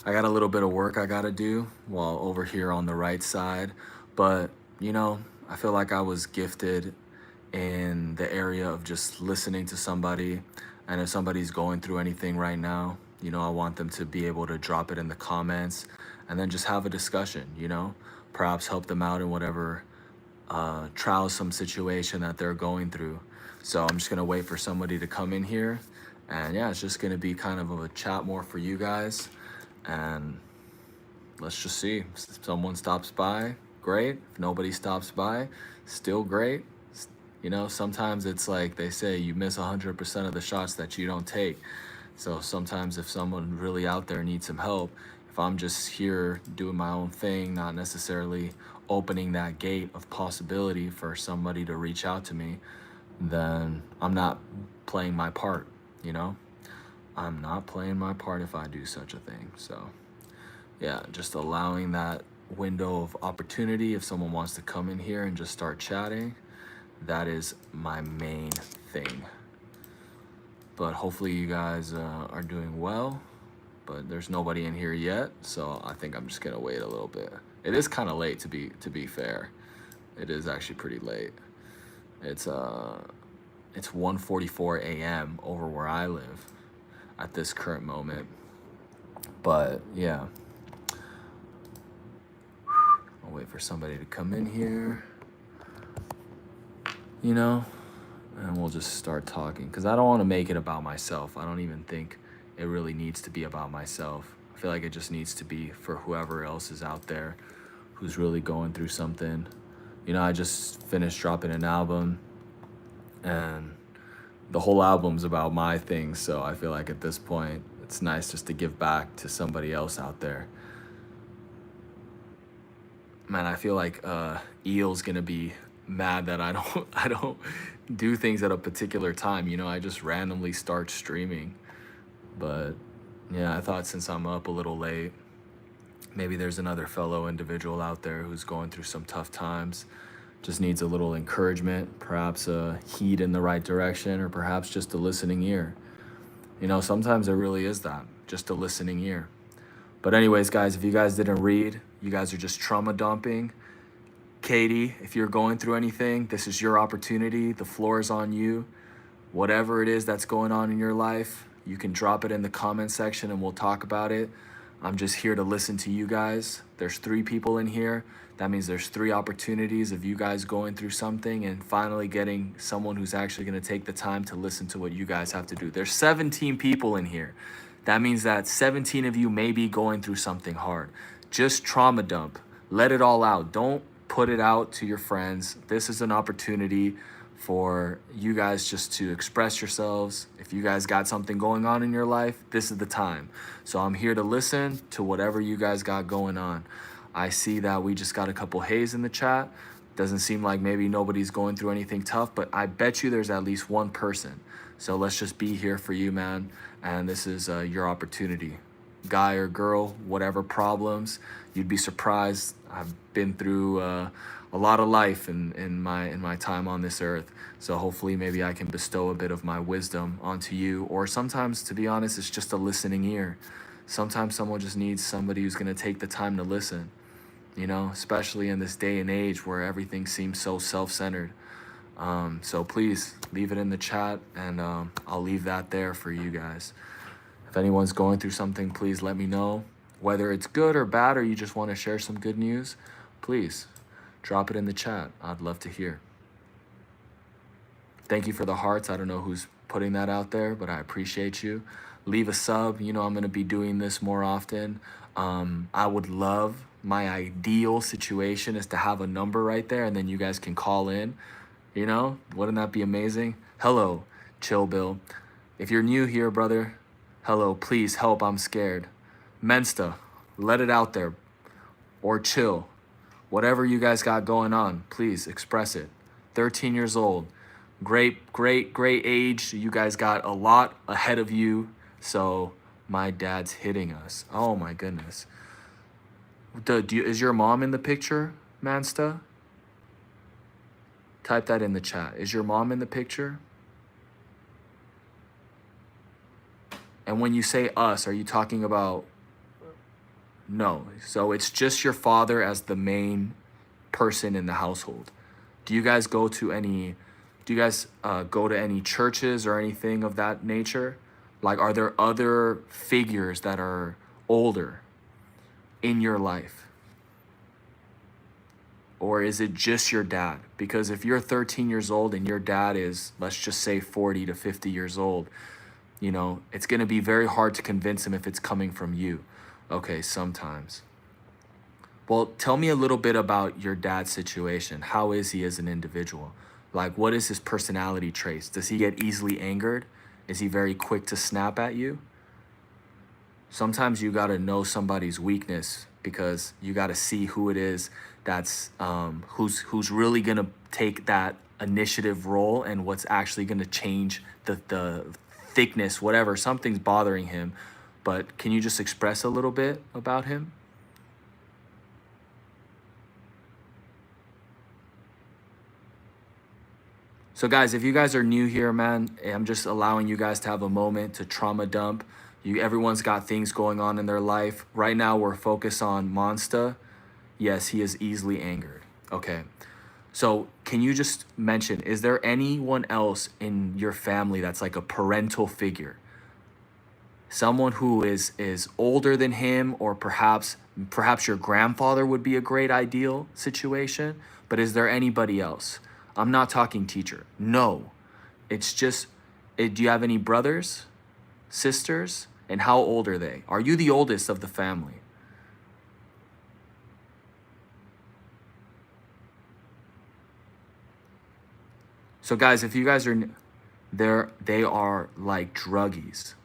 I got a little bit of work I gotta do while over here on the right side. But, you know, I feel like I was gifted in the area of just listening to somebody. And if somebody's going through anything right now, I want them to be able to drop it in the comments and then just have a discussion, perhaps help them out in whatever troublesome situation that they're going through. So I'm just gonna wait for somebody to come in here. And yeah, it's just gonna be kind of a chat more for you guys. And let's just see. If someone stops by, great. If nobody stops by, still great. Sometimes it's like they say you miss 100% of the shots that you don't take. So sometimes if someone really out there needs some help, if I'm just here doing my own thing, not necessarily opening that gate of possibility for somebody to reach out to me, then I'm not playing my part, you know? I'm not playing my part if I do such a thing. So yeah, just allowing that window of opportunity if someone wants to come in here and just start chatting. That is my main thing. But hopefully you guys are doing well. But there's nobody in here yet, so I think I'm just gonna wait a little bit. It is kind of late to be fair. It is actually pretty late. It's 1:44 a.m. over where I live at this current moment. But yeah, I'll wait for somebody to come in here, and we'll just start talking. Because I don't want to make it about myself. I don't even think it really needs to be about myself. I feel like it just needs to be for whoever else is out there who's really going through something. I just finished dropping an album, and the whole album's about my things. So I feel like at this point, it's nice just to give back to somebody else out there. Man, I feel like Eel's gonna be mad that I don't I don't do things at a particular time. I just randomly start streaming. But yeah, I thought since I'm up a little late, maybe there's another fellow individual out there who's going through some tough times, just needs a little encouragement, perhaps a heat in the right direction, or perhaps just a listening ear. Sometimes there really is that, just a listening ear. But anyways, guys, if you guys didn't read, you guys are just trauma dumping. Katie, if you're going through anything, this is your opportunity. The floor is on you. Whatever it is that's going on in your life, you can drop it in the comment section and we'll talk about it. I'm just here to listen to you guys. There's 3 people in here. That means there's 3 opportunities of you guys going through something and finally getting someone who's actually going to take the time to listen to what you guys have to do. There's 17 people in here. That means that 17 of you may be going through something hard. Just trauma dump. Let it all out. Don't put it out to your friends. This is an opportunity for you guys just to express yourselves. If you guys got something going on in your life, this is the time. So I'm here to listen to whatever you guys got going on. I see that we just got a couple hays in the chat. Doesn't seem like maybe nobody's going through anything tough, but I bet you there's at least one person. So let's just be here for you, man. And this is your opportunity. Guy or girl, whatever problems, you'd be surprised. I've been through a lot of life in my time on this earth. So hopefully maybe I can bestow a bit of my wisdom onto you. Or sometimes, to be honest, it's just a listening ear. Sometimes someone just needs somebody who's going to take the time to listen, especially in this day and age where everything seems so self-centered. So please leave it in the chat, and I'll leave that there for you guys. If anyone's going through something, please let me know. Whether it's good or bad, or you just want to share some good news, please drop it in the chat. I'd love to hear. Thank you for the hearts. I don't know who's putting that out there, but I appreciate you. Leave a sub. I'm going to be doing this more often. I would love, my ideal situation is to have a number right there, and then you guys can call in. Wouldn't that be amazing? Hello, Chill Bill. If you're new here, brother, hello, please help, I'm scared. Mensta, let it out there. Or Chill. Whatever you guys got going on, please express it. 13 years old. Great age. You guys got a lot ahead of you. So my dad's hitting us. Oh my goodness. Is your mom in the picture, Mansta? Type that in the chat. Is your mom in the picture? And when you say us, are you talking about No. So it's just your father as the main person in the household. Do you guys go to any do you guys go to any churches or anything of that nature? Like, are there other figures that are older in your life? Or is it just your dad? Because if you're 13 years old and your dad is, let's just say, 40 to 50 years old, you know, it's going to be very hard to convince him if it's coming from you. Okay, sometimes. Well, tell me a little bit about your dad's situation. How is he as an individual? Like, what is his personality traits? Does he get easily angered? Is he very quick to snap at you? Sometimes you got to know somebody's weakness because you got to see who it is that's who's really going to take that initiative role and what's actually going to change the thickness, whatever. Something's bothering him. But can you just express a little bit about him? So guys, if you guys are new here, man, I'm just allowing you guys to have a moment to trauma dump. Everyone's got things going on in their life. Right now, we're focused on Monsta. Yes, he is easily angered. Okay. So can you just mention, is there anyone else in your family that's like a parental figure? Someone who is older than him, or perhaps your grandfather would be a great ideal situation. But is there anybody else? I'm not talking teacher. No. It's just, do you have any brothers, sisters? And how old are they? Are you the oldest of the family? So guys, if you guys are they are like druggies.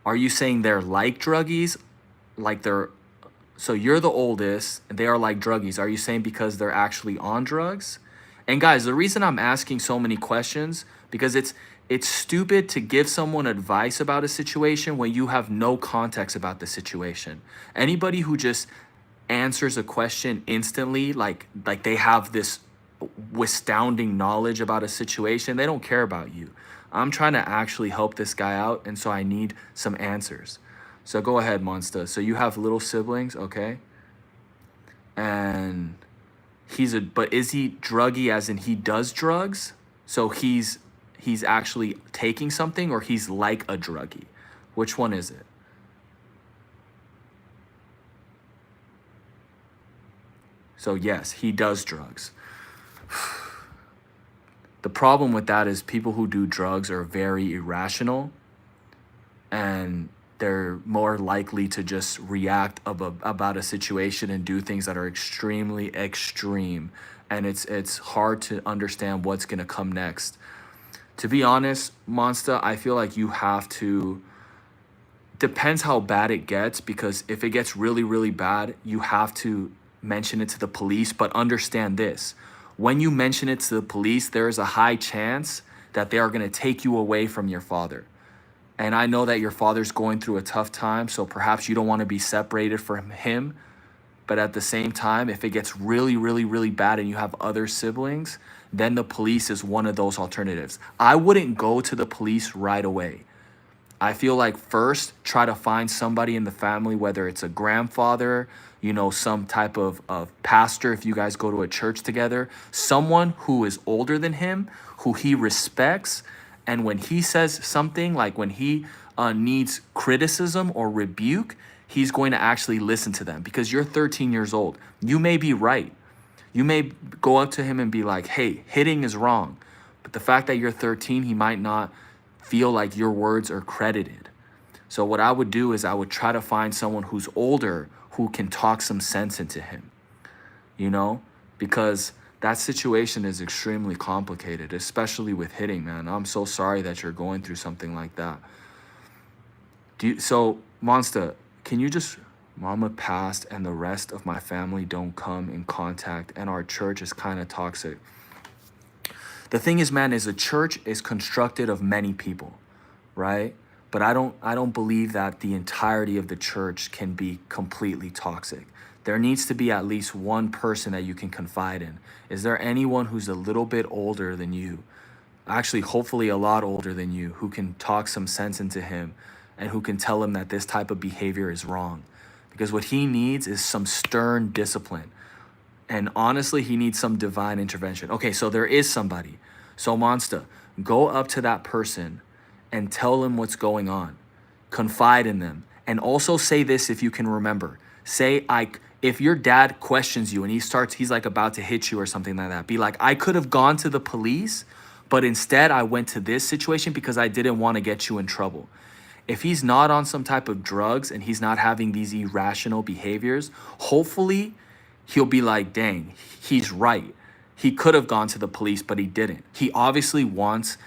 Are you saying they're like druggies? Like they're So you're the oldest and they are like druggies. Are you saying because they're actually on drugs? And guys, the reason I'm asking so many questions, because it's stupid to give someone advice about a situation when you have no context about the situation. Anybody who just answers a question instantly, like they have this astounding knowledge about a situation, they don't care about you. I'm trying to actually help this guy out, and so I need some answers. So go ahead, Monsta. So you have little siblings, okay? And but is he druggy as in he does drugs? So he's actually taking something, or he's like a druggie? Which one is it? So yes, he does drugs. The problem with that is people who do drugs are very irrational, and they're more likely to just react about a situation and do things that are extremely extreme, and it's hard to understand what's going to come next. To be honest, Monsta, I feel like you have to, depends how bad it gets, because if it gets really, really bad, you have to mention it to the police. But understand this, when you mention it to the police, there is a high chance that they are going to take you away from your father. And I know that your father's going through a tough time, so perhaps you don't want to be separated from him. But at the same time, if it gets really, really, really bad and you have other siblings, then the police is one of those alternatives. I wouldn't go to the police right away. I feel like first, try to find somebody in the family, whether it's a grandfather, you know, some type of pastor, if you guys go to a church together, someone who is older than him, who he respects. And when he says something, like when he needs criticism or rebuke, he's going to actually listen to them, because you're 13 years old. You may be right. You may go up to him and be like, hey, hitting is wrong. But the fact that you're 13, he might not feel like your words are credited. So what I would do is I would try to find someone who's older who can talk some sense into him, you know, because that situation is extremely complicated, especially with hitting, man. I'm so sorry that you're going through something like that. So, Monsta, can you just, Mama passed and the rest of my family don't come in contact, and our church is kind of toxic. The thing is, man, is a church is constructed of many people, right? But I don't believe that the entirety of the church can be completely toxic. There needs to be at least one person that you can confide in. Is there anyone who's a little bit older than you? Actually, hopefully a lot older than you, who can talk some sense into him and who can tell him that this type of behavior is wrong? because what he needs is some stern discipline. And honestly, he needs some divine intervention. Okay, so there is somebody. So Monster, go up to that person and tell them what's going on. Confide in them. And also say this if you can remember. Say, if your dad questions you and he's like about to hit you or something like that, be like, I could have gone to the police, but instead I went to this situation because I didn't want to get you in trouble. If he's not on some type of drugs and he's not having these irrational behaviors, hopefully he'll be like, dang, he's right. He could have gone to the police, but he didn't. He obviously wants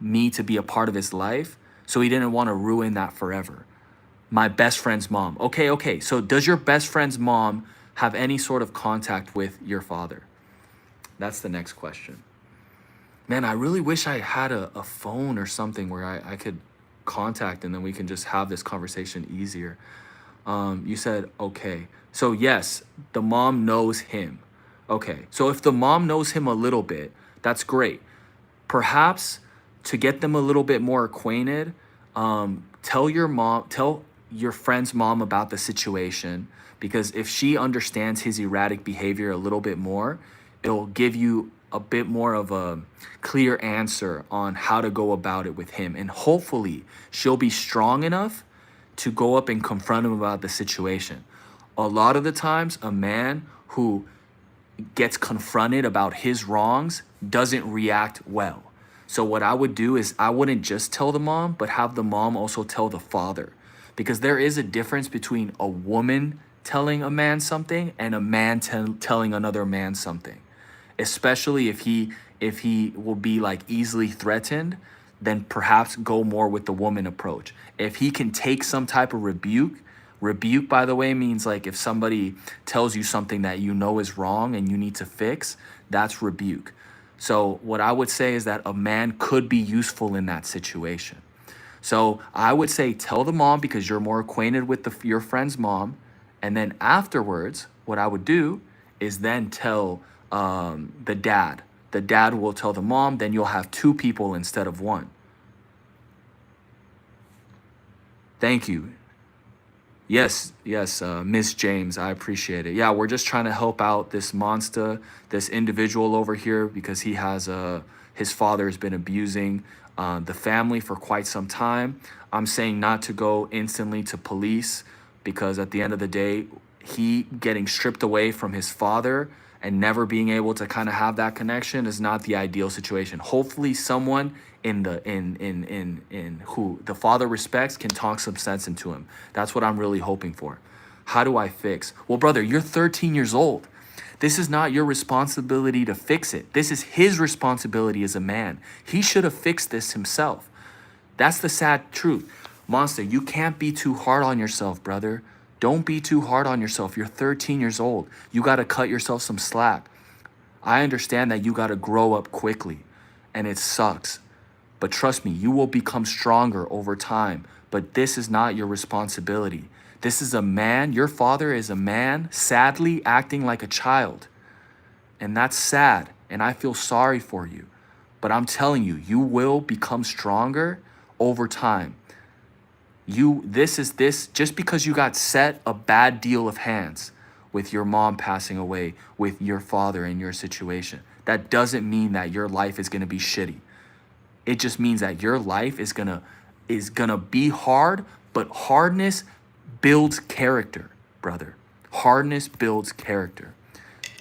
me to be a part of his life, so he didn't want to ruin that forever. My best friend's mom. Okay. So does your best friend's mom have any sort of contact with your father? That's the next question. Man, I really wish I had a phone or something where I could contact and then we can just have this conversation easier. You said, okay. So yes, the mom knows him. Okay. So if the mom knows him a little bit, that's great. Perhaps to get them a little bit more acquainted, tell your friend's mom about the situation, because if she understands his erratic behavior a little bit more, it'll give you a bit more of a clear answer on how to go about it with him. And hopefully she'll be strong enough to go up and confront him about the situation. A lot of the times, a man who gets confronted about his wrongs doesn't react well. So what I would do is I wouldn't just tell the mom, but have the mom also tell the father. Because there is a difference between a woman telling a man something and a man telling another man something. Especially if he will be like easily threatened, then perhaps go more with the woman approach. If he can take some type of rebuke, by the way, means like if somebody tells you something that you know is wrong and you need to fix, that's rebuke. So what I would say is that a man could be useful in that situation. So I would say tell the mom because you're more acquainted with your friend's mom. And then afterwards, what I would do is then tell the dad. The dad will tell the mom, then you'll have two people instead of one. Thank you. Yes, Miss James, I appreciate it. Yeah, we're just trying to help out this monster, this individual over here, because he has his father has been abusing the family for quite some time. I'm saying not to go instantly to police because at the end of the day, he getting stripped away from his father and never being able to kind of have that connection is not the ideal situation. Hopefully someone in who the father respects can talk some sense into him. That's what I'm really hoping for. How do I fix? Well, brother, you're 13 years old. This is not your responsibility to fix it. This is his responsibility as a man. He should have fixed this himself. That's the sad truth. Monster, you can't be too hard on yourself, brother. Don't be too hard on yourself. You're 13 years old. You got to cut yourself some slack. I understand that you got to grow up quickly, and it sucks. But trust me, you will become stronger over time. But this is not your responsibility. This is a man. Your father is a man, sadly acting like a child. And that's sad. And I feel sorry for you. But I'm telling you, you will become stronger over time. Just because you got set a bad deal of hands with your mom passing away, with your father in your situation, that doesn't mean that your life is going to be shitty. It just means that your life is gonna be hard, but hardness builds character, brother. Hardness builds character.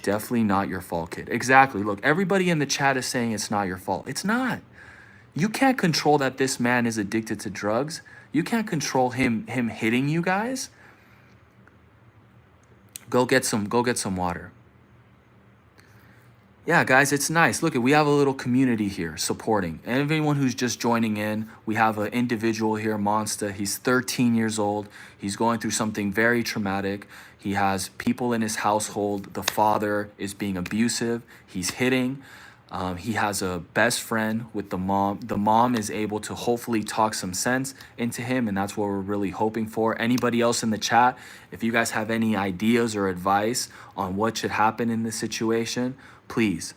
Definitely not your fault, kid. Exactly. Look, everybody in the chat is saying it's not your fault. It's not. You can't control that this man is addicted to drugs. You can't control him hitting you guys. Go get some water. Yeah, guys, it's nice. Look, we have a little community here supporting. And everyone who's just joining in, we have an individual here, Monster. He's 13 years old. He's going through something very traumatic. He has people in his household. The father is being abusive. He's hitting. He has a best friend with the mom. The mom is able to hopefully talk some sense into him, and that's what we're really hoping for. Anybody else in the chat, if you guys have any ideas or advice on what should happen in this situation, please.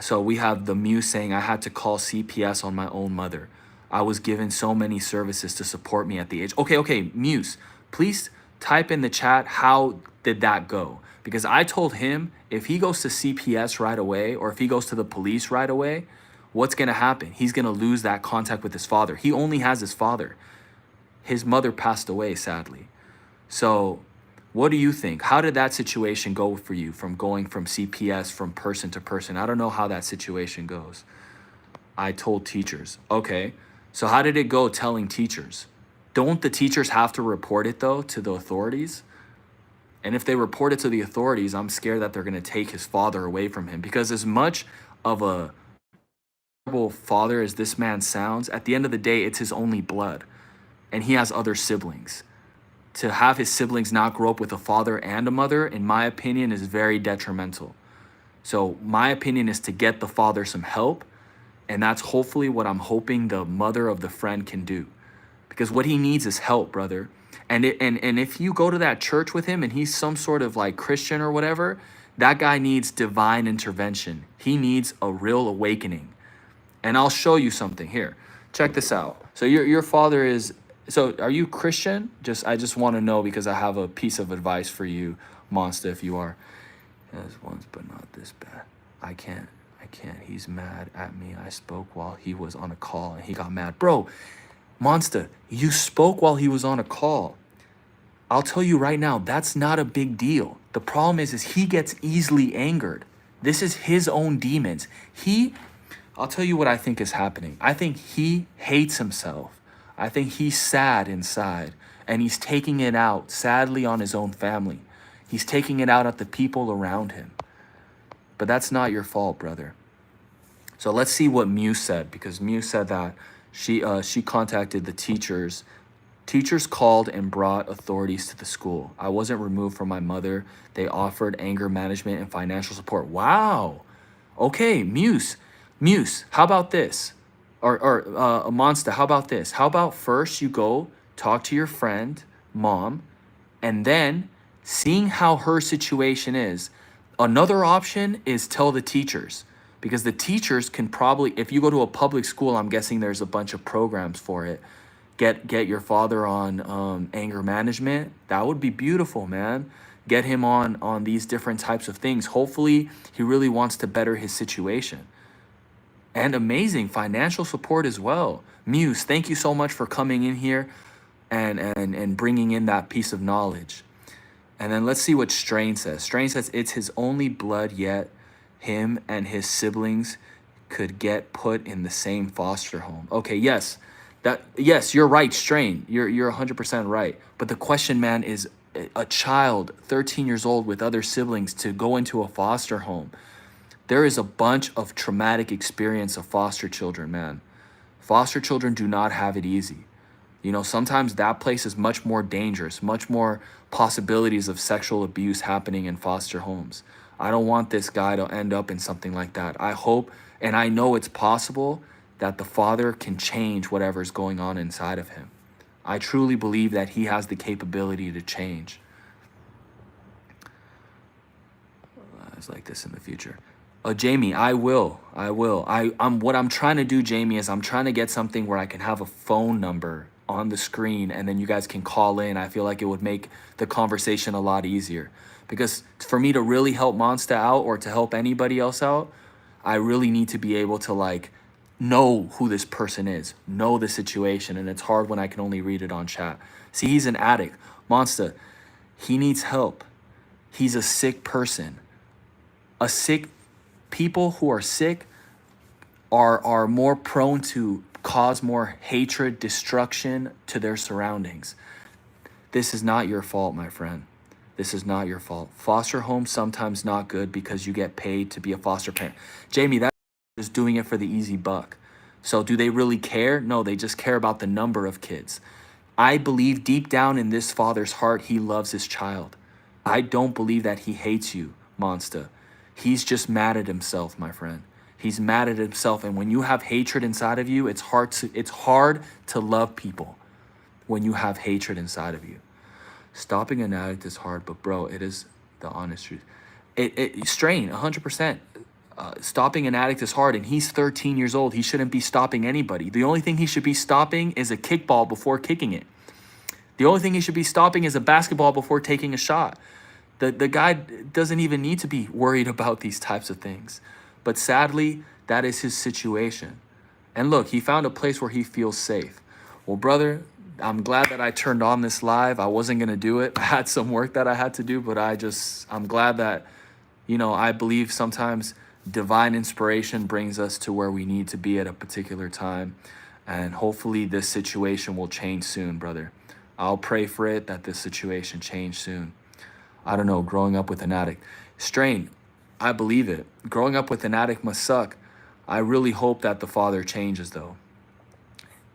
So we have the Muse saying, I had to call CPS on my own mother. I was given so many services to support me at the age. Okay, Muse, please type in the chat, how did that go? Because I told him if he goes to CPS right away, or if he goes to the police right away, what's going to happen? He's going to lose that contact with his father. He only has his father. His mother passed away, sadly. So what do you think? How did that situation go for you, from going from CPS from person to person? I don't know how that situation goes. I told teachers. Okay, so how did it go telling teachers? Don't the teachers have to report it, though, to the authorities? And if they report it to the authorities, I'm scared that they're going to take his father away from him. Because as much of a terrible father as this man sounds, at the end of the day, it's his only blood. And he has other siblings. To have his siblings not grow up with a father and a mother, in my opinion, is very detrimental. So my opinion is to get the father some help. And that's hopefully what I'm hoping the mother of the friend can do. Because what he needs is help, brother. And if you go to that church with him and he's some sort of like Christian or whatever, that guy needs divine intervention. He needs a real awakening. And I'll show you something here. Check this out. So your father is, so are you Christian? I just want to know, because I have a piece of advice for you, Monster, if you are. Yes, once, but not this bad. I can't. He's mad at me. I spoke while he was on a call and he got mad. Bro, Monster, you spoke while he was on a call. I'll tell you right now, that's not a big deal. The problem is he gets easily angered. This is his own demons. I'll tell you what I think is happening. I think he hates himself. I think he's sad inside, and he's taking it out, sadly, on his own family. He's taking it out at the people around him. But that's not your fault, brother. So let's see what Muse said, because Muse said that she contacted the teachers. Teachers called and brought authorities to the school. I wasn't removed from my mother. They offered anger management and financial support. Wow. Okay, Muse, how about this? Or Monster, how about this? How about first you go talk to your friend, mom, and then seeing how her situation is. Another option is tell the teachers, because the teachers can probably, if you go to a public school, I'm guessing there's a bunch of programs for it. Get your father on anger management. That would be beautiful, man. Get him on these different types of things. Hopefully, he really wants to better his situation. And amazing financial support as well. Muse, thank you so much for coming in here and bringing in that piece of knowledge. And then let's see what Strain says. Strain says it's his only blood, yet him and his siblings could get put in the same foster home. Okay, yes. Yes, you're right, Strain. You're 100% right. But the question, man, is a child, 13 years old, with other siblings to go into a foster home. There is a bunch of traumatic experience of foster children, man. Foster children do not have it easy. You know, sometimes that place is much more dangerous, much more possibilities of sexual abuse happening in foster homes. I don't want this guy to end up in something like that. I hope, and I know it's possible, that the father can change whatever's going on inside of him. I truly believe that he has the capability to change. It's like this in the future. Jamie, I will. What I'm trying to do, Jamie, is I'm trying to get something where I can have a phone number on the screen and then you guys can call in. I feel like it would make the conversation a lot easier. Because for me to really help Monster out, or to help anybody else out, I really need to be able to like know who this person is, know the situation, and it's hard when I can only read it on chat. See, he's an addict. Monster, he needs help. He's a sick person. People who are sick are more prone to cause more hatred, destruction to their surroundings. This is not your fault, my friend. This is not your fault. Foster homes sometimes not good because you get paid to be a foster parent. Jamie, that is doing it for the easy buck. So do they really care? No, they just care about the number of kids. I believe deep down in this father's heart, he loves his child. I don't believe that he hates you, Monster. He's just mad at himself, my friend. He's mad at himself. And when you have hatred inside of you, it's hard to love people when you have hatred inside of you. Stopping an addict is hard, but bro, it is the honest truth. Strain, 100%. Stopping an addict is hard, and he's 13 years old. He shouldn't be stopping anybody. The only thing he should be stopping is a kickball before kicking it. The only thing he should be stopping is a basketball before taking a shot. The guy doesn't even need to be worried about these types of things. But sadly, that is his situation. And look, he found a place where he feels safe. Well, brother, I'm glad that I turned on this live. I wasn't going to do it. I had some work that I had to do, but I'm glad that, I believe sometimes divine inspiration brings us to where we need to be at a particular time. And hopefully this situation will change soon, brother. I'll pray for it that this situation change soon. I don't know, growing up with an addict. Strain, I believe it. Growing up with an addict must suck. I really hope that the father changes, though.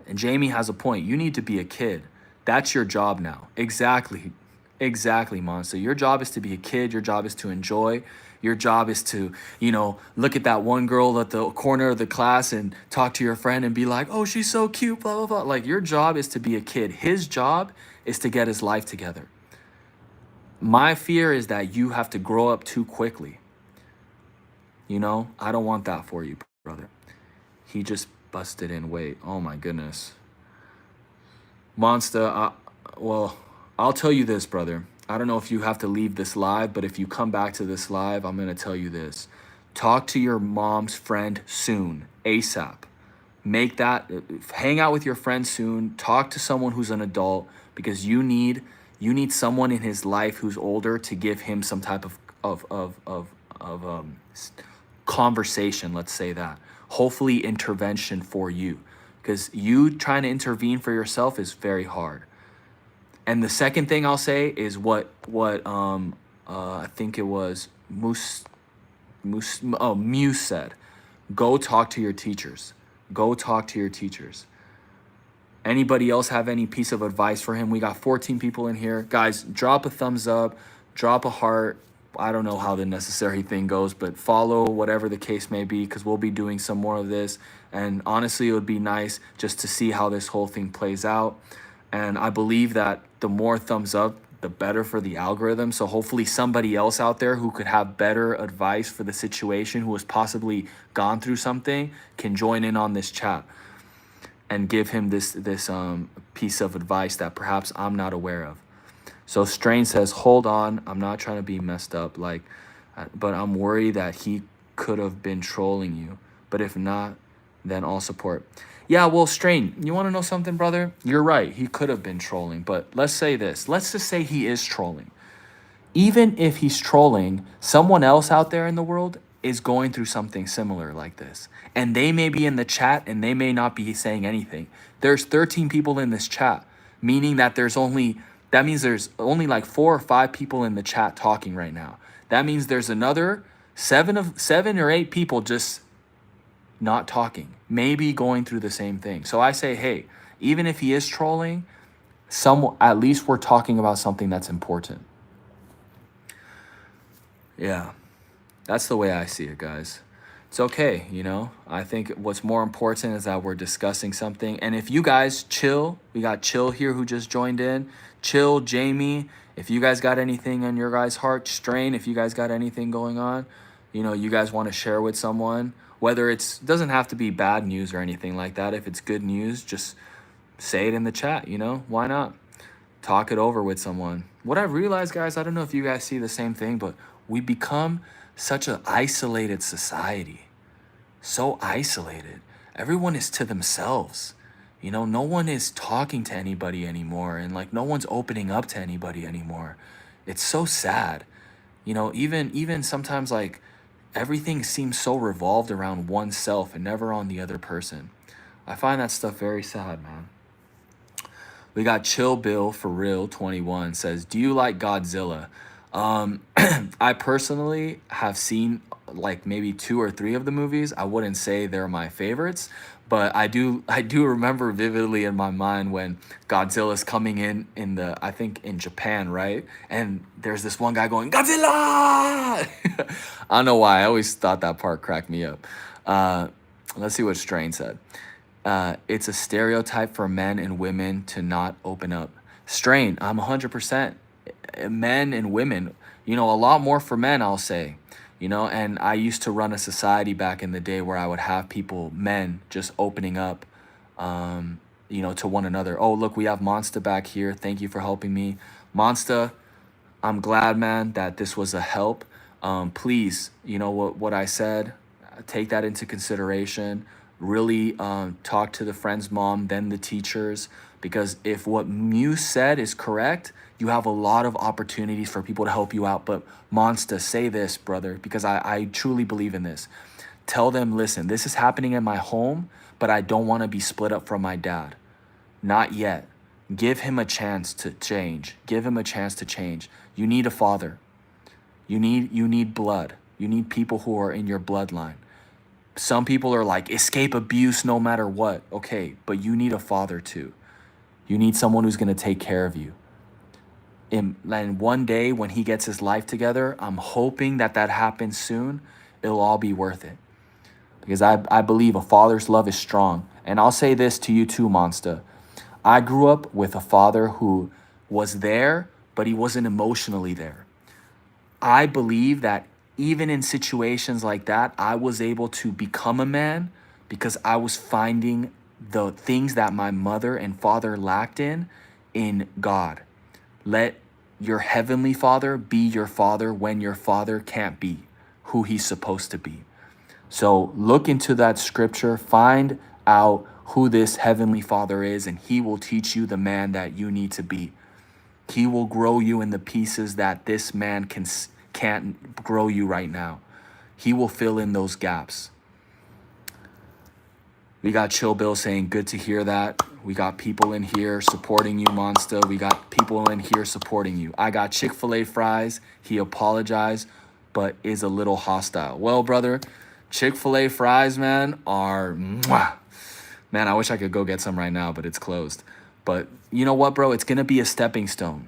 And Jamie has a point. You need to be a kid. That's your job now. Exactly. Exactly, Monster. Your job is to be a kid. Your job is to enjoy. Your job is to, look at that one girl at the corner of the class and talk to your friend and be like, oh, she's so cute, blah, blah, blah. Like, your job is to be a kid. His job is to get his life together. My fear is that you have to grow up too quickly. I don't want that for you, brother. He just busted in weight. Oh my goodness. Monster, well, I'll tell you this, brother. I don't know if you have to leave this live, but if you come back to this live, I'm going to tell you this. Talk to your mom's friend soon, ASAP. Hang out with your friend soon. Talk to someone who's an adult, because you need someone in his life who's older to give him some type of conversation, let's say that. Hopefully intervention for you, because you trying to intervene for yourself is very hard. And the second thing I'll say is what I think it was Muse said. Go talk to your teachers. Go talk to your teachers. Anybody else have any piece of advice for him? We got 14 people in here. Guys, drop a thumbs up, drop a heart. I don't know how the necessary thing goes, but follow, whatever the case may be, because we'll be doing some more of this. And honestly, it would be nice just to see how this whole thing plays out. And I believe that the more thumbs up, the better for the algorithm. So hopefully somebody else out there who could have better advice for the situation, who has possibly gone through something, can join in on this chat and give him this piece of advice that perhaps I'm not aware of. So Strain says, hold on, I'm not trying to be messed up, but I'm worried that he could have been trolling you. But if not, then I'll support. Yeah, well, Strain, you want to know something, brother? You're right, he could have been trolling. But let's say this. Let's just say he is trolling. Even if he's trolling, someone else out there in the world is going through something similar like this. And they may be in the chat and they may not be saying anything. There's 13 people in this chat, meaning that there's only like 4 or 5 people in the chat talking right now. That means there's another 7 or 8 people just not talking, maybe going through the same thing. So I say, hey, even if he is trolling, at least we're talking about something that's important. Yeah, that's the way I see it, guys. It's okay, I think what's more important is that we're discussing something. And if you guys chill, we got Chill here who just joined in. Chill, Jamie, if you guys got anything on your guys' heart, Strain, if you guys got anything going on, you guys want to share with someone, whether doesn't have to be bad news or anything like that. If it's good news, just say it in the chat, why not? Talk it over with someone. What I realized, guys, I don't know if you guys see the same thing, but we become such an isolated society. So isolated. Everyone is to themselves. No one is talking to anybody anymore, and no one's opening up to anybody anymore. It's so sad. Even sometimes everything seems so revolved around oneself and never on the other person. I find that stuff very sad, man. We got Chill Bill for real 21 says, do you like Godzilla? I personally have seen maybe 2 or 3 of the movies. I wouldn't say they're my favorites, but I do remember vividly in my mind when Godzilla's coming I think in Japan, right? And there's this one guy going, Godzilla! I don't know why. I always thought that part cracked me up. Let's see what Strain said. It's a stereotype for men and women to not open up. Strain, I'm 100%. Men and women, a lot more for men, I'll say. And I used to run a society back in the day where I would have men just opening up to one another. Oh, look, we have Monster back here. Thank you for helping me. Monster, I'm glad, man, that this was a help. Please, what I said, take that into consideration. Really talk to the friend's mom, then the teachers, because if what Muse said is correct, you have a lot of opportunities for people to help you out. But Monster, say this, brother, because I truly believe in this. Tell them, listen, this is happening in my home, but I don't want to be split up from my dad. Not yet. Give him a chance to change. Give him a chance to change. You need a father. You need blood. You need people who are in your bloodline. Some people are like, escape abuse no matter what. Okay, but you need a father too. You need someone who's going to take care of you. And one day when he gets his life together, I'm hoping that happens soon. It'll all be worth it. Because I believe a father's love is strong. And I'll say this to you too, Monster. I grew up with a father who was there, but he wasn't emotionally there. I believe that even in situations like that, I was able to become a man because I was finding the things that my mother and father lacked in God. Let your heavenly father be your father when your father can't be who he's supposed to be. So look into that scripture, find out who this heavenly father is, and he will teach you the man that you need to be. He will grow you in the pieces that this man can't grow you right now. He will fill in those gaps. We got Chill Bill saying, good to hear that. We got people in here supporting you, Monster. We got people in here supporting you. I got Chick-fil-A fries. He apologized, but is a little hostile. Well, brother, Chick-fil-A fries, man, are mwah. Man, I wish I could go get some right now, but it's closed. But you know what, bro? It's going to be a stepping stone.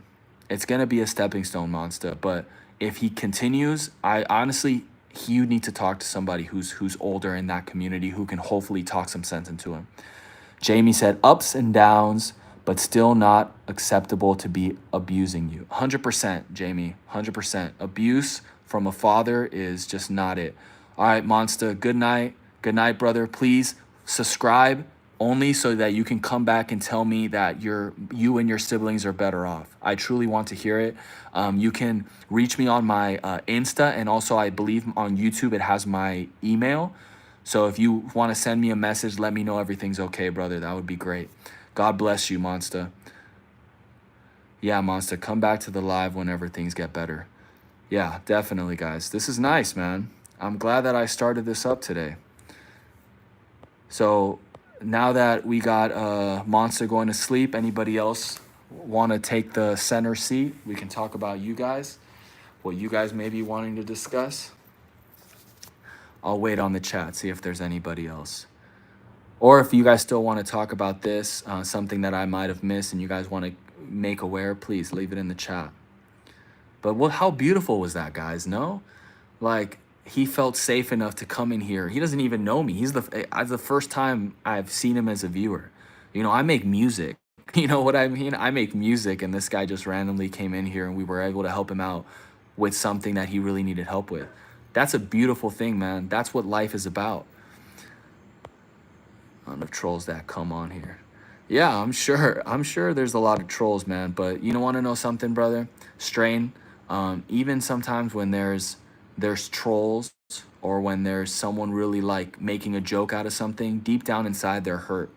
It's going to be a stepping stone, Monster. But if he continues, I honestly, you need to talk to somebody who's older in that community who can hopefully talk some sense into him. Jamie said, ups and downs, but still not acceptable to be abusing you. 100%, Jamie, 100%. Abuse from a father is just not it. All right, Monster, good night. Good night, brother. Please subscribe only so that you can come back and tell me that you and your siblings are better off. I truly want to hear it. You can reach me on my Insta, and also I believe on YouTube it has my email. So if you want to send me a message, let me know everything's okay, brother. That would be great. God bless you, Monster. Yeah, Monster, come back to the live whenever things get better. Yeah, definitely, guys. This is nice, man. I'm glad that I started this up today. So now that we got Monster going to sleep, anybody else want to take the center seat? We can talk about you guys, what you guys may be wanting to discuss. I'll wait on the chat, see if there's anybody else. Or if you guys still want to talk about this, something that I might have missed and you guys want to make aware, please leave it in the chat. But how beautiful was that, guys? No? Like, he felt safe enough to come in here. He doesn't even know me. He's the first time I've seen him as a viewer. I make music. You know what I mean? I make music, and this guy just randomly came in here and we were able to help him out with something that he really needed help with. That's a beautiful thing, man. That's what life is about. I don't know if trolls that come on here. Yeah, I'm sure there's a lot of trolls, man. But you want to know something, brother? Strain, even sometimes when there's trolls or when there's someone really like making a joke out of something, deep down inside they're hurt.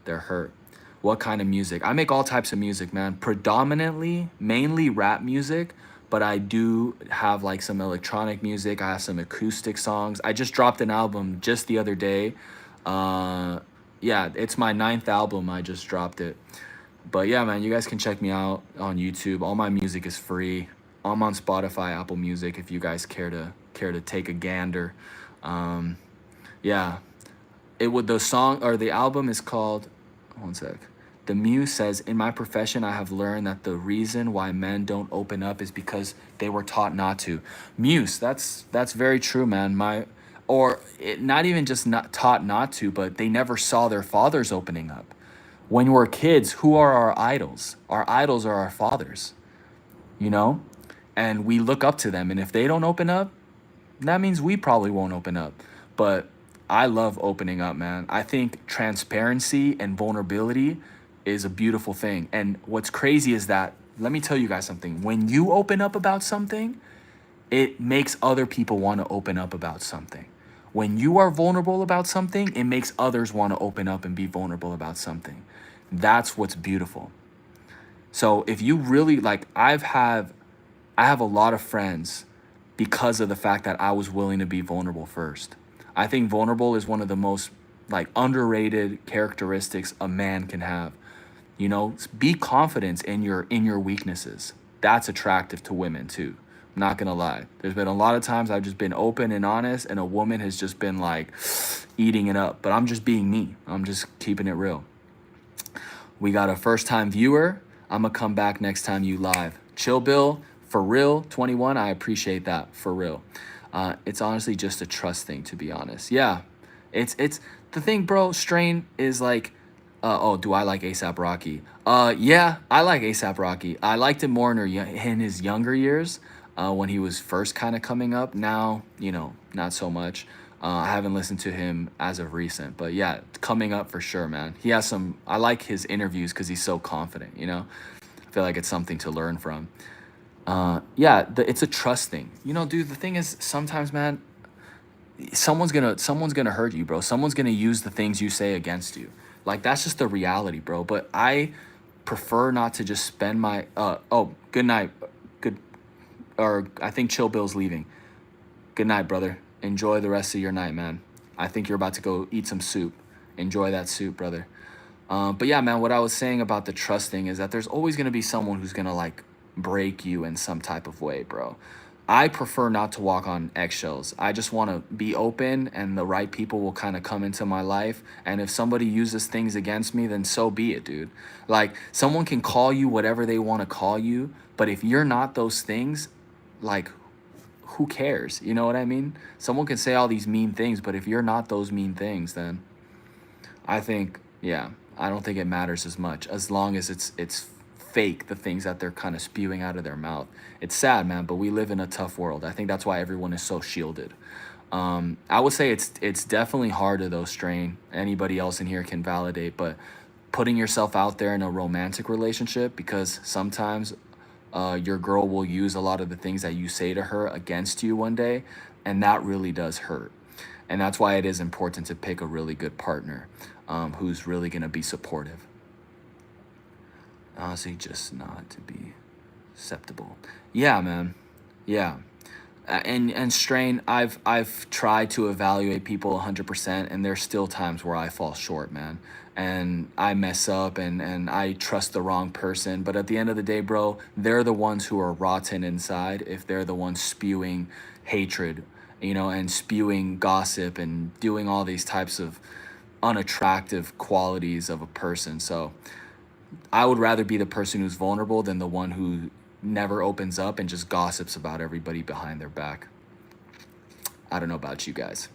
They're hurt. What kind of music? I make all types of music, man. Predominantly, mainly rap music, but I do have like some electronic music. I have some acoustic songs. I just dropped an album just the other day. Yeah, it's my 9th album. I just dropped it. But yeah, man, you guys can check me out on YouTube. All my music is free. I'm on Spotify, Apple Music, if you guys care to take a gander. Yeah, the album is called, one sec. The Muse says, in my profession, I have learned that the reason why men don't open up is because they were taught not to. Muse, that's very true, man. Not even just not taught not to, but they never saw their fathers opening up. When we're kids, who are our idols? Our idols are our fathers, and we look up to them. And if they don't open up, that means we probably won't open up. But I love opening up, man. I think transparency and vulnerability is a beautiful thing. And what's crazy is that, let me tell you guys something. When you open up about something, it makes other people want to open up about something. When you are vulnerable about something, it makes others want to open up and be vulnerable about something. That's what's beautiful. So if you really like, I have a lot of friends because of the fact that I was willing to be vulnerable first. I think vulnerable is one of the most like underrated characteristics a man can have. You know, be confident in your weaknesses. That's attractive to women too. I'm not gonna lie. There's been a lot of times I've just been open and honest, and a woman has just been like eating it up. But I'm just being me. I'm just keeping it real. We got a first time viewer. I'm gonna come back next time you live. Chill Bill, for real, 21. I appreciate that, for real. It's honestly just a trust thing, to be honest. Yeah, it's the thing, bro. Strain is like, oh, do I like ASAP Rocky? Yeah, I like ASAP Rocky. I liked him more in his younger years, when he was first kind of coming up. Now, you know, not so much. I haven't listened to him as of recent, but yeah, coming up for sure, man. He has some. I like his interviews because he's so confident. You know, I feel like it's something to learn from. Yeah, it's a trust thing. You know, dude. The thing is, sometimes, man, someone's gonna hurt you, bro. Someone's gonna use the things you say against you. Like that's just the reality, bro. But I prefer not to just spend my. Oh, good night. Good. Or I think Chill Bill's leaving. Good night, brother. Enjoy the rest of your night, man. I think you're about to go eat some soup. Enjoy that soup, brother. But yeah, man, what I was saying about the trust thing is that there's always going to be someone who's going to like break you in some type of way, bro. I prefer not to walk on eggshells. I just want to be open and the right people will kind of come into my life. And if somebody uses things against me, then so be it, dude. Like someone can call you whatever they want to call you. But if you're not those things, like who cares? You know what I mean? Someone can say all these mean things, but if you're not those mean things, then I think, yeah, I don't think it matters as much as long as it's fake, the things that they're kind of spewing out of their mouth. It's sad, man, but we live in a tough world. I think that's why everyone is so shielded. I would say it's definitely harder though, Strain. Anybody else in here can validate, but putting yourself out there in a romantic relationship, because sometimes your girl will use a lot of the things that you say to her against you one day, and that really does hurt. And that's why it is important to pick a really good partner, who's really going to be supportive. Honestly, just not to be acceptable. Yeah, man. Yeah. And Strain, I've tried to evaluate people 100%, and there's still times where I fall short, man. And I mess up and I trust the wrong person. But at the end of the day, bro, they're the ones who are rotten inside if they're the ones spewing hatred, you know, and spewing gossip and doing all these types of unattractive qualities of a person. So I would rather be the person who's vulnerable than the one who never opens up and just gossips about everybody behind their back. I don't know about you guys.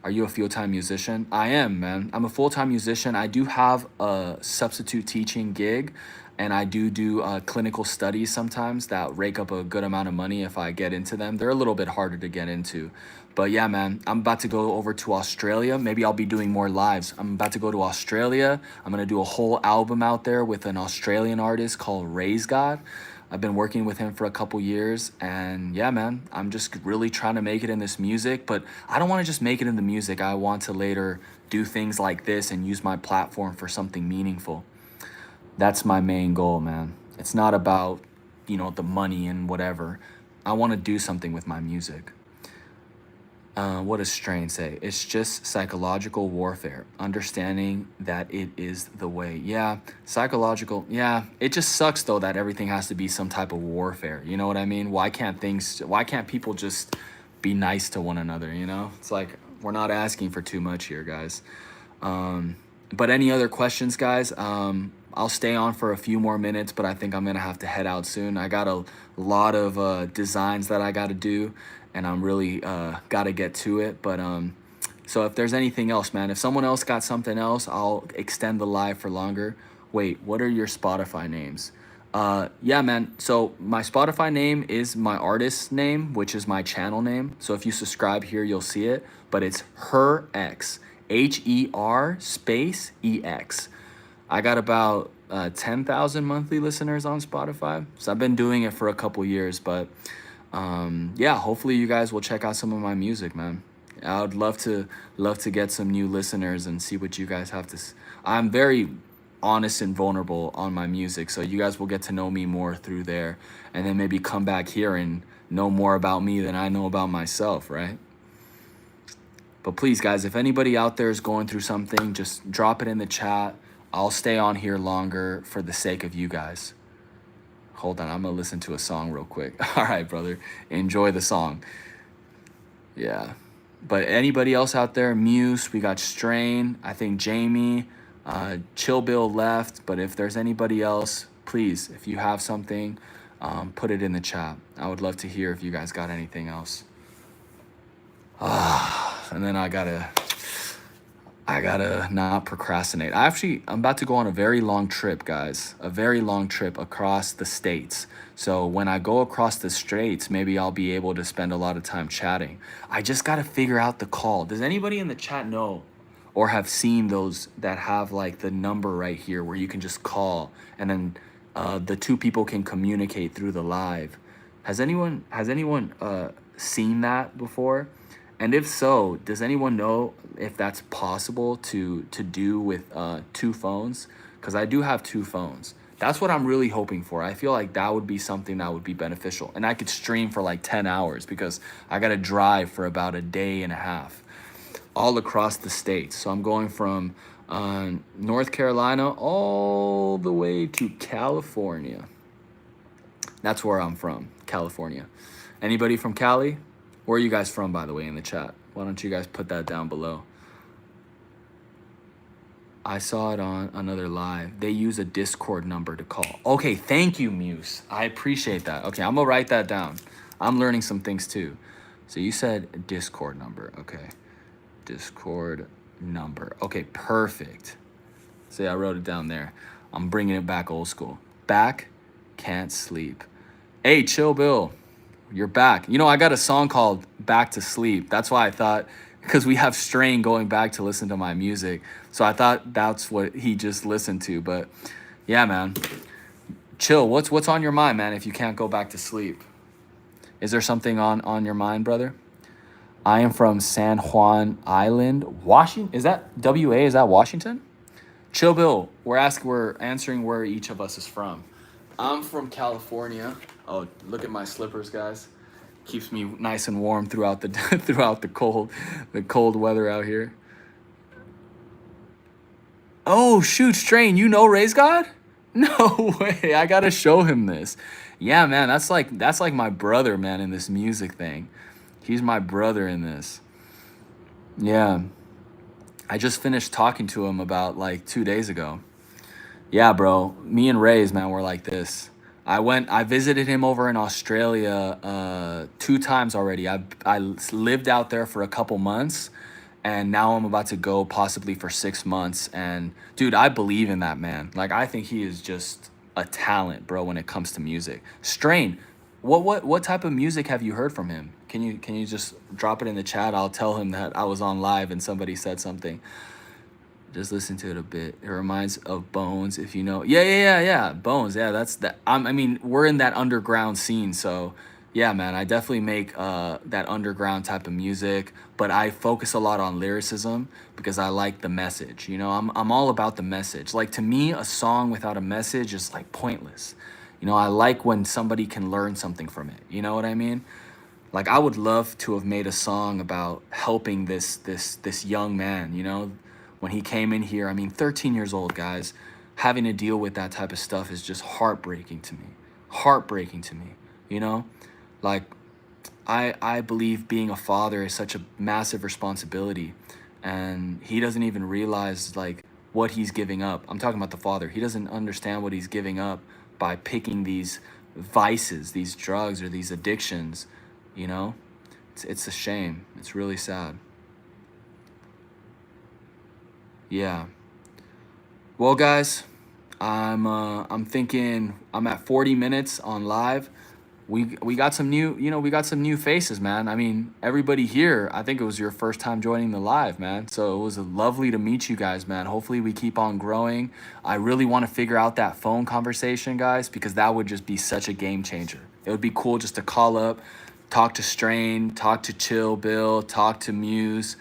Are you a full-time musician? I am, man. I'm a full-time musician. I do have a substitute teaching gig, and I do clinical studies sometimes that rake up a good amount of money if I get into them. They're a little bit harder to get into. But yeah, man, I'm about to go over to Australia. Maybe I'll be doing more lives. I'm about to go to Australia. I'm going to do a whole album out there with an Australian artist called Raise God. I've been working with him for a couple years, and yeah, man, I'm just really trying to make it in this music, but I don't want to just make it in the music. I want to later do things like this and use my platform for something meaningful. That's my main goal, man. It's not about, you know, the money and whatever. I want to do something with my music. What does Strain say? It's just psychological warfare, understanding that it is the way. Yeah, psychological. Yeah, it just sucks though that everything has to be some type of warfare. You know what I mean? Why can't people just be nice to one another? You know, it's like we're not asking for too much here, guys. But any other questions, guys? I'll stay on for a few more minutes, but I think I'm gonna have to head out soon. I got a lot of designs that I got to do, and I'm really got to get to it. But so if there's anything else, man, if someone else got something else, I'll extend the live for longer. Wait, what are your Spotify names? Yeah, man. So my Spotify name is my artist name, which is my channel name. So if you subscribe here, you'll see it. But it's Her X, HER space EX. I got about 10,000 monthly listeners on Spotify. So I've been doing it for a couple years, but yeah, hopefully you guys will check out some of my music, man. I would love to get some new listeners and see what you guys have to. I'm very honest and vulnerable on my music, so you guys will get to know me more through there, and then maybe come back here and know more about me than I know about myself, right? But please, guys, if anybody out there is going through something, just drop it in the chat. I'll stay on here longer for the sake of you guys. Hold on, I'm gonna listen to a song real quick. All right, brother, enjoy the song. Yeah. But anybody else out there? Muse, we got Strain, I think Jamie, Chill Bill left. But if there's anybody else, please, if you have something, put it in the chat. I would love to hear if you guys got anything else. And then I gotta not procrastinate. I'm about to go on a very long trip, guys. A very long trip across the states. So when I go across the states, maybe I'll be able to spend a lot of time chatting. I just gotta figure out the call. Does anybody in the chat know or have seen those that have like the number right here where you can just call and then the two people can communicate through the live? Has anyone seen that before? And if so, does anyone know if that's possible to do with two phones? Because I do have two phones. That's what I'm really hoping for. I feel like that would be something that would be beneficial. And I could stream for like 10 hours because I got to drive for about a day and a half all across the states. So I'm going from North Carolina all the way to California. That's where I'm from, California. Anybody from Cali? Where are you guys from, by the way, in the chat? Why don't you guys put that down below? I saw it on another live. They use a Discord number to call. Okay, thank you, Muse. I appreciate that. Okay, I'm gonna write that down. I'm learning some things too. So you said Discord number. Okay, Discord number. Okay, perfect. See, I wrote it down there. I'm bringing it back old school. Back, can't sleep. Hey, Chill Bill. You're back. You know, I got a song called Back to Sleep. That's why I thought, because we have Strain going back to listen to my music. So I thought that's what he just listened to. But yeah, man. Chill, what's on your mind, man, if you can't go back to sleep? Is there something on your mind, brother? I am from San Juan Island, Washington. Is that WA? Is that Washington? Chill Bill, we're answering where each of us is from. I'm from California. Oh, look at my slippers, guys. Keeps me nice and warm throughout the throughout the cold weather out here. Oh shoot, Strain, you know Raise God? No way. I gotta show him this. Yeah, man, that's like my brother, man, in this music thing. He's my brother in this. Yeah. I just finished talking to him about like 2 days ago. Yeah, bro. Me and Rays, man, we're like this. I visited him over in Australia 2 times already. I lived out there for a couple months, and now I'm about to go possibly for 6 months. And dude, I believe in that man. Like, I think he is just a talent, bro, when it comes to music. Strain, what type of music have you heard from him? Can you just drop it in the chat? I'll tell him that I was on live and somebody said something. Just listen to it a bit. It reminds of Bones, if you know. Yeah. Bones. Yeah, that's that. I mean, we're in that underground scene, so yeah, man. I definitely make that underground type of music, but I focus a lot on lyricism because I like the message. You know, I'm all about the message. Like, to me, a song without a message is like pointless. You know, I like when somebody can learn something from it. You know what I mean? Like, I would love to have made a song about helping this young man, you know, when he came in here. I mean, 13 years old, guys. Having to deal with that type of stuff is just heartbreaking to me. Heartbreaking to me, you know? Like, I believe being a father is such a massive responsibility, and he doesn't even realize like what he's giving up. I'm talking about the father. He doesn't understand what he's giving up by picking these vices, these drugs, or these addictions, you know? It's a shame. It's really sad. Yeah. Well, guys, I'm thinking I'm at 40 minutes on live. We got some new, we got some new faces, man. I mean, everybody here, I think it was your first time joining the live, man. So it was lovely to meet you guys, man. Hopefully we keep on growing. I really want to figure out that phone conversation, guys, because that would just be such a game changer. It would be cool just to call up, talk to Strain, talk to Chill Bill, talk to Muse,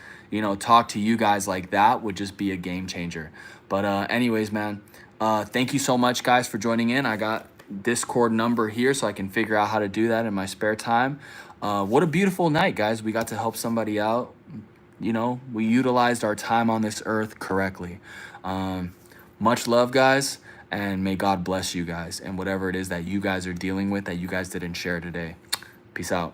talk to you guys like that would just be a game changer. But anyways, man, thank you so much, guys, for joining in. I got Discord number here so I can figure out how to do that in my spare time. What a beautiful night, guys. We got to help somebody out. We utilized our time on this earth correctly. Much love, guys, and may God bless you guys and whatever it is that you guys are dealing with that you guys didn't share today. Peace out.